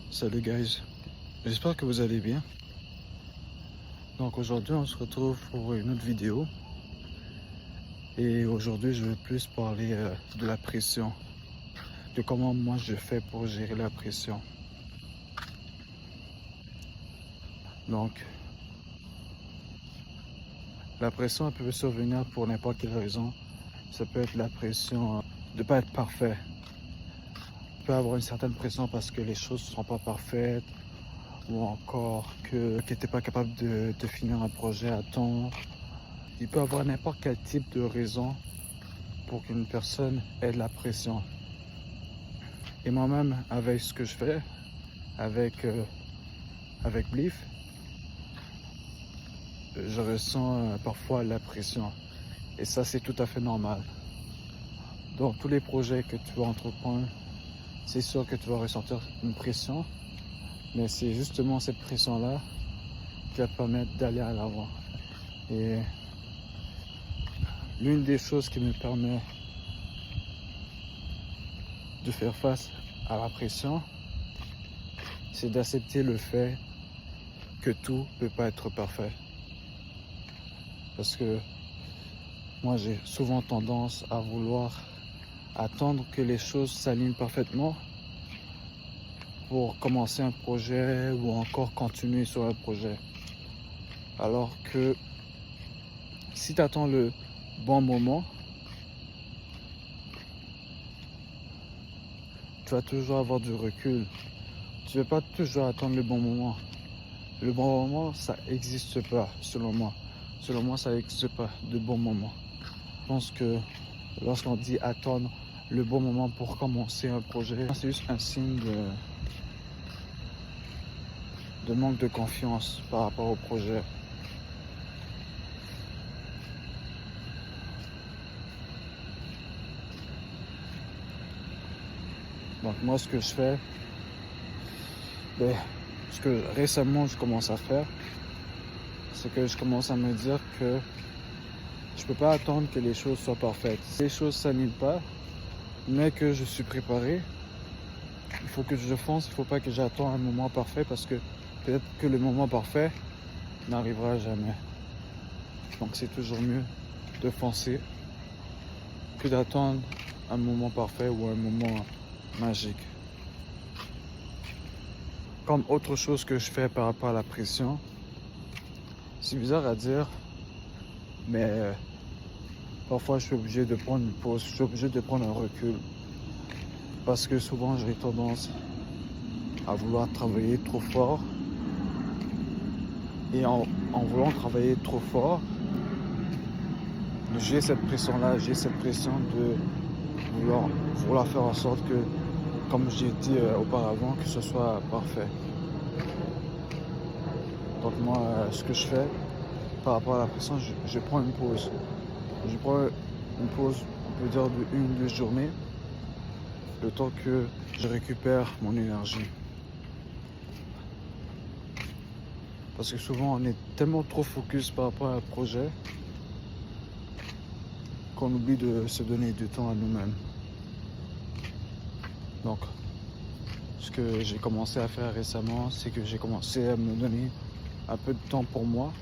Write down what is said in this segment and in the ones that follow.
Salut guys, j'espère que vous allez bien. Donc aujourd'hui on se retrouve pour une autre vidéo. Et aujourd'hui je vais plus parler de la pression, de comment moi je fais pour gérer la pression. Donc la pression elle peut survenir pour n'importe quelle raison. Ça peut être la pression de ne pas être parfait. On peut avoir une certaine pression parce que les choses ne sont pas parfaites, ou encore que tu n'es pas capable de finir un projet à temps. Il peut y avoir n'importe quel type de raison pour qu'une personne ait de la pression. Et moi-même, avec ce que je fais, avec Blif, je ressens parfois la pression. Et ça, c'est tout à fait normal. Dans tous les projets que tu vas entreprendre, c'est sûr que tu vas ressentir une pression, mais c'est justement cette pression-là qui va te permettre d'aller à l'avant. Et l'une des choses qui me permet de faire face à la pression, c'est d'accepter le fait que tout ne peut pas être parfait. Parce que moi, j'ai souvent tendance à vouloir attendre que les choses s'alignent parfaitement pour commencer un projet ou encore continuer sur un projet. Alors que si tu attends le bon moment, tu vas toujours avoir du recul. Tu ne vas pas toujours attendre le bon moment. Le bon moment, ça n'existe pas, selon moi. Selon moi, ça n'existe pas de bon moment. Je pense que lorsqu'on dit attendre le bon moment pour commencer un projet, c'est juste un signe de manque de confiance par rapport au projet. Donc moi, ce que je fais, ce que récemment je commence à faire, c'est que je commence à me dire que je peux pas attendre que les choses soient parfaites. Si les choses s'alignent pas, mais que je suis préparé, il faut que je fonce, il faut pas que j'attende un moment parfait parce que peut-être que le moment parfait n'arrivera jamais. Donc c'est toujours mieux de foncer que d'attendre un moment parfait ou un moment magique. Comme autre chose que je fais par rapport à la pression, c'est bizarre à dire, mais parfois je suis obligé de prendre une pause, je suis obligé de prendre un recul. Parce que souvent j'ai tendance à vouloir travailler trop fort. Et en voulant travailler trop fort, j'ai cette pression-là, j'ai cette pression de vouloir faire en sorte que, comme j'ai dit auparavant, que ce soit parfait. Donc moi, ce que je fais par rapport à la pression, je prends une pause. Je prends une pause, on peut dire de 1 ou 2 journées, le temps que je récupère mon énergie. Parce que souvent, on est tellement trop focus par rapport à un projet qu'on oublie de se donner du temps à nous-mêmes. Donc, ce que j'ai commencé à faire récemment, c'est que j'ai commencé à me donner un peu de temps pour moi.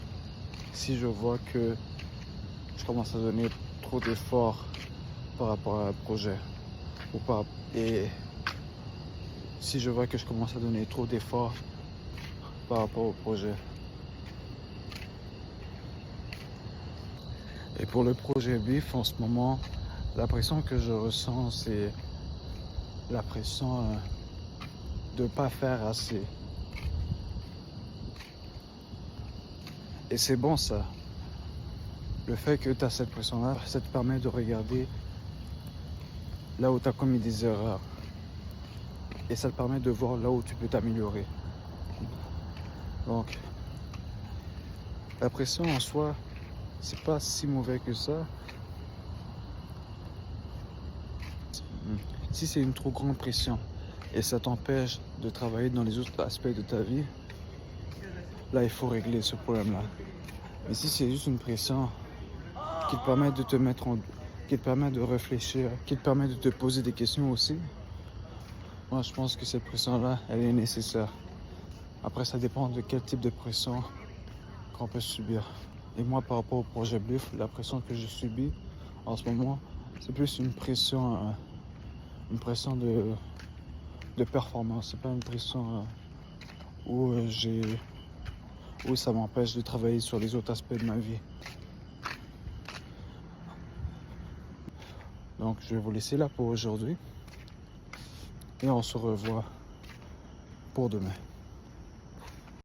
Si je vois que je commence à donner trop d'efforts par rapport à un projet, et si je vois que je commence à donner trop d'efforts par rapport au projet. Et pour le projet BIF, en ce moment, la pression que je ressens, c'est la pression de ne pas faire assez. Et c'est bon ça. Le fait que tu as cette pression-là, ça te permet de regarder là où tu as commis des erreurs. Et ça te permet de voir là où tu peux t'améliorer. Donc, la pression en soi, c'est pas si mauvais que ça. Si c'est une trop grande pression et ça t'empêche de travailler dans les autres aspects de ta vie, là, il faut régler ce problème-là. Mais si c'est juste une pression qui te permet de te mettre qui te permet de réfléchir, qui te permet de te poser des questions aussi, Moi, je pense que cette pression-là, elle est nécessaire. Après, ça dépend de quel type de pression qu'on peut subir. Et moi, par rapport au projet Bluff, la pression que je subis en ce moment, c'est plus une pression de performance. C'est pas une pression où où ça m'empêche de travailler sur les autres aspects de ma vie. Donc, je vais vous laisser là pour aujourd'hui et on se revoit pour demain.